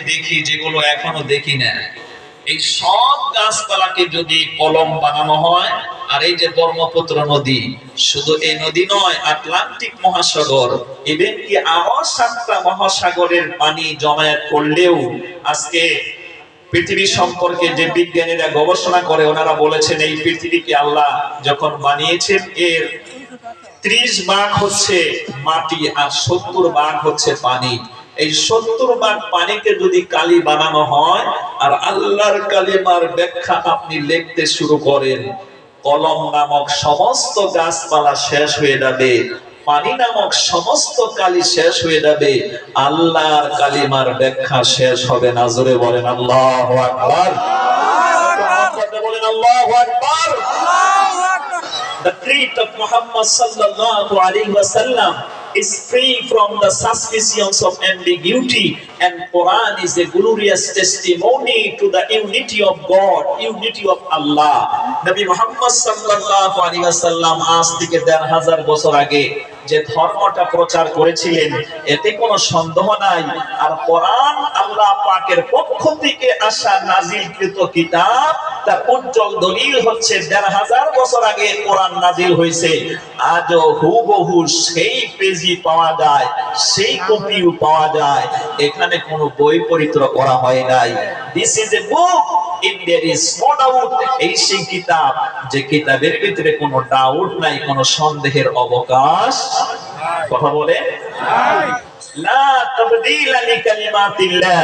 দেখি যেগুলো এখনো দেখি না। এই সব গাছপালাকে যদি কলম বানানো হয়, আর এই যে ব্রহ্মপুত্র নদী, শুধু এই নদী নয়, আটলান্টিক মহাসাগর, ইভেন কি আরো 7টা মহাসাগরের পানি জমায়েত করলেও আজকে পৃথিবী সম্পর্কে যে বিজ্ঞানীরা গবেষণা করে, ওনারা বলেছেন এই পৃথিবীকে আল্লাহ যখন বানিয়েছেন এর 30 ভাগ হচ্ছে মাটি আর 70 ভাগ হচ্ছে পানি। এই 70 ভাগ পানিকে যদি কালি বানানো হয় আর আল্লাহর কালিমার ব্যাখ্যা আপনি লিখতে শুরু করেন, কলম নামক সমস্ত গাছপালা শেষ হয়ে যাবে, পানি নামক সমস্ত কালি শেষ হয়ে যাবে, আল্লাহর কালিমার ব্যাখ্যা শেষ হবে না। জোরে বলেন আল্লাহু আকবার। বলেন আল্লাহু আকবার। The creed of Muhammad sallallahu alaihi wasallam is free from the suspicions of ambiguity, and Quran is a glorious testimony to the unity of God, unity of Allah. Nabi Muhammad sallallahu alaihi wasallam আজ থেকে 1000 বছর আগে যে ধর্মটা প্রচার করেছিলেন এতে কোনো সন্দেহ নাই। আর কোরআন আল্লাহ পাকের পক্ষ থেকে আসা নাজিলকৃত কিতাব, তার উজ্জ্বল দলিল হচ্ছে 1500 বছর আগে কোরআন নাজিল হয়েছে। আজও হুবহু সেই পেজই পাওয়া যায়, সেই কপিও পাওয়া যায়, এখানে কোনো বই পরিত্র করা হয় নাই। This is a book in there is no doubt. এই সেই কিতাব যে কিতাবের ভিতরে কোনো ডাউট নাই, কোনো সন্দেহের অবকাশ, কথা বলে লা তাবদীলা লিকালিমাতিল্লাহ,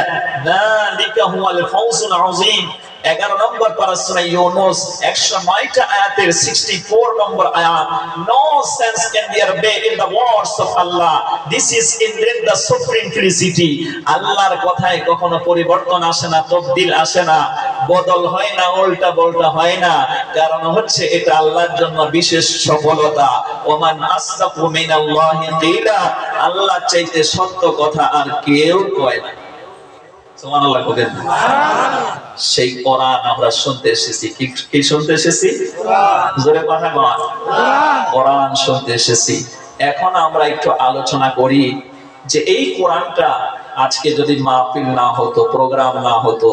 যালিকা হুয়াল ফাওজুল আযীম। 11 নম্বর পারা সূরা ইউনূস 109টা আয়াতের 64 নম্বর আয়াত। No sense can there be in the words of Allah. This is indeed the supreme felicity. আল্লাহর কথায় কখনো পরিবর্তন আসে না, তবদিল আসে না, বদল হয় না, উল্টা পাল্টা হয় না। কারণ হচ্ছে এটা আল্লাহর জন্য বিশেষ সফলতা। ওমান আসদাকু মিনাল্লাহি কিলা, আল্লাহ চাইতে সত্য কথা আর কেউ কয় না। সুবহানাল্লাহ বলেন। সেই কোরআন আমরা শুনতে এসেছি। কি শুনতে এসেছি? জোরে কথা বল। কোরআন শুনতে এসেছি। এখন আমরা একটু আলোচনা করি যে এই কোরআনটা আজকে যদি মাহফিল না হতো, প্রোগ্রাম না হতো,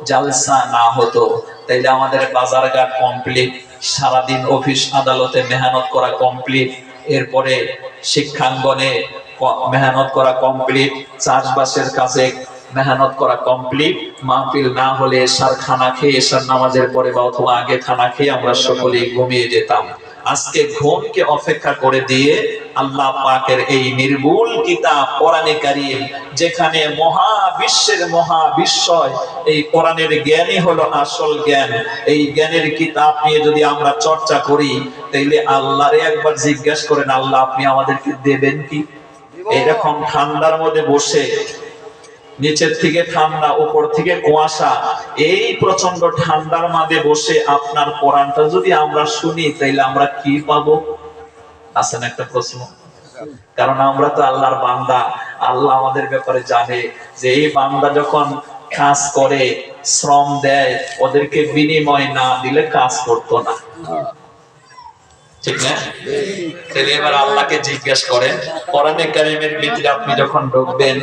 জালসা না হতো, তাইলে আমাদের বাজারঘাট কমপ্লিট, সারাদিন অফিস আদালতে মেহনত করা কমপ্লিট, এরপরে শিক্ষাঙ্গনে মেহনত করা কমপ্লিট, চাষবাসের কাজে মেহনত করা কমপ্লিট। মাহফিল না হলে এশার খানা খেয়ে, এশার নামাজের পরে বা অথবা আগে খানা খেয়ে আমরা সকলেই ঘুমিয়ে যেতাম। আজকে ঘুমকে অপেক্ষা করে দিয়ে আল্লাহ পাকের এই নির্ভুল কিতাব কোরআনে কারীম, যেখানে মহাবিশ্বের মহাবিশ্বয় এই কোরআনের জ্ঞানই হলো আসল জ্ঞান, এই জ্ঞানের কিতাব নিয়ে যদি আমরা চর্চা করি, তাইলে আল্লাহরে একবার জিজ্ঞাসা করেন, আল্লাহ আপনি আমাদেরকে দেবেন কি? এরকম ঠান্ডার মধ্যে বসে, নিচের থেকে ঠান্ডা, উপর থেকে কুয়াশা, এই প্রচন্ড ঠান্ডার মাঝে বসে আপনার কোরআনটা যদি আমরা শুনি, তাইলে আমরা কি পাবো? আছে না একটা প্রশ্ন? কারণ আমরা তো আল্লাহর বান্দা, আল্লাহ আমাদের ব্যাপারে জানে যে এই বান্দা যখন কাজ করে, শ্রম দেয়, ওদেরকে বিনিময় না দিলে কাজ করতো না, ঠিক না? তাহলে এবার আল্লাহকে জিজ্ঞাসা করেন, কোরআনে কারীমের ভিতরে আপনি যখন ঢুকবেন,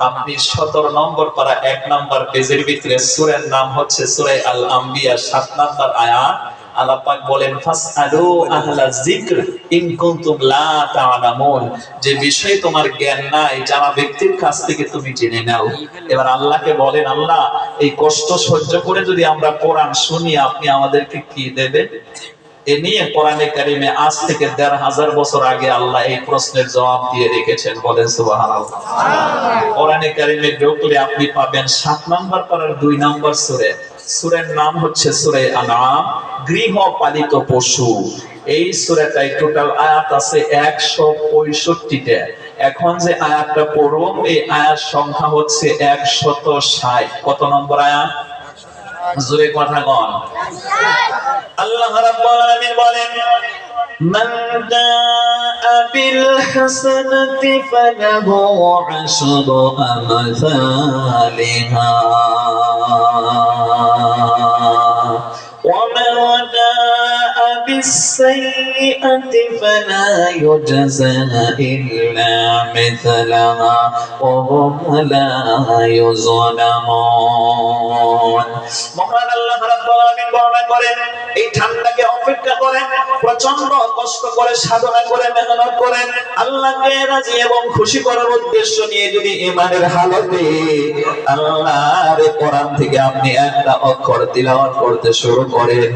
আপনি 17 নম্বর পারা 1 নম্বর পেজের ভিতরে সূরার নাম হচ্ছে সূরা আল আম্বিয়া 7 নম্বর আয়াত। আল্লাহ পাক বলেন, ফাসআলু আহলা যিকর ইন কুনতুম লা তা'লামুন, যে বিষয়ে তোমার জ্ঞান নাই, জানা ব্যক্তির কাছ থেকে তুমি জেনে নাও। এবার আল্লাহকে বলেন, আল্লাহ এই কষ্ট সহ্য করে যদি আমরা কোরআন শুনি, আপনি আমাদেরকে কি দেবেন? এ নিয়ে কোরআনে কারীমে আজ থেকে 1500 বছর আগে আল্লাহ এই প্রশ্নের জবাব দিয়ে রেখেছেন। বলেন সুবহানাল্লাহ। কোরআনে কারীমে ঢুকলে আপনি পাবেন 7 নম্বর পারার 2 নম্বর সূরা। সূরার নাম হচ্ছে সূরা আনআম, গৃহপালিত পশু। এই সূরাটায় টোটাল আয়াত আছে 165টা। এখন যে আয়াতটা পড়ব, এই আয়াত সংখ্যা হচ্ছে 160। কত নম্বর আয়াত? জোরে কথা বল। আল্লাহ রাব্বুল আলামিন বলেন, মান জাআ বিল হাসানাতি ফালাহু আশরু আমসালিহা ওয়া মান জাআ বিস সাইয়্যিআতি فلا يجزى إلا مثلها وهم لا يظلمون মহান আল্লাহ রাব্বুল আলামিন বর্ণনা করেন এই ঠান্ডাকে অপেক্ষা করেন প্রচন্ড কষ্ট করে সাধনা করে মেহনত করেন আল্লাহকে রাজি এবং খুশি করার উদ্দেশ্য নিয়ে যদি ঈমানের হালতে আল্লাহর কোরআন থেকে আপনি একটা অক্ষর তিলাওয়াত করতে শুরু করেন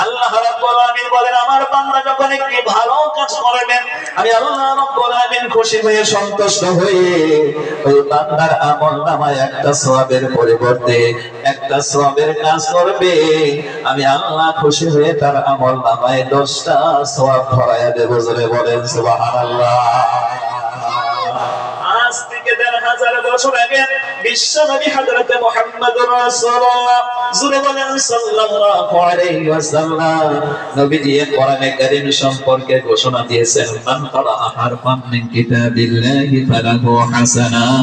আল্লাহ রাব্বুল আলামিন বলেন আমার বান্দা যখন একটি ভালো কাজ করবেন আমি আল্লাহ রাব্বুল আলামিন খুশি হয়ে সন্তুষ্ট হয়ে ওই বান্দার আমলনামায় একটা সওয়াবের পরিবর্তে একটা সওয়াবের কাজ করবে আমি আল্লাহ খুশি হয়ে তার আমলনামায় 10টা সওয়াব ভরায়া দেব জোরে বলেন সুবহানাল্লাহ আজ থেকে ১৫০০ বছর আগে বিশ্বনবী হযরত মুহাম্মদুর রাসূলুল্লাহ জোরে বলেন সাল্লাল্লাহু আলাইহি ওয়াসাল্লাম নবীজি কোরআনে কারীম সম্পর্কে ঘোষণা দিয়েছেন মান ক্বারা হারফান মিন কিতাবিল্লাহি ফালাহু হাসানা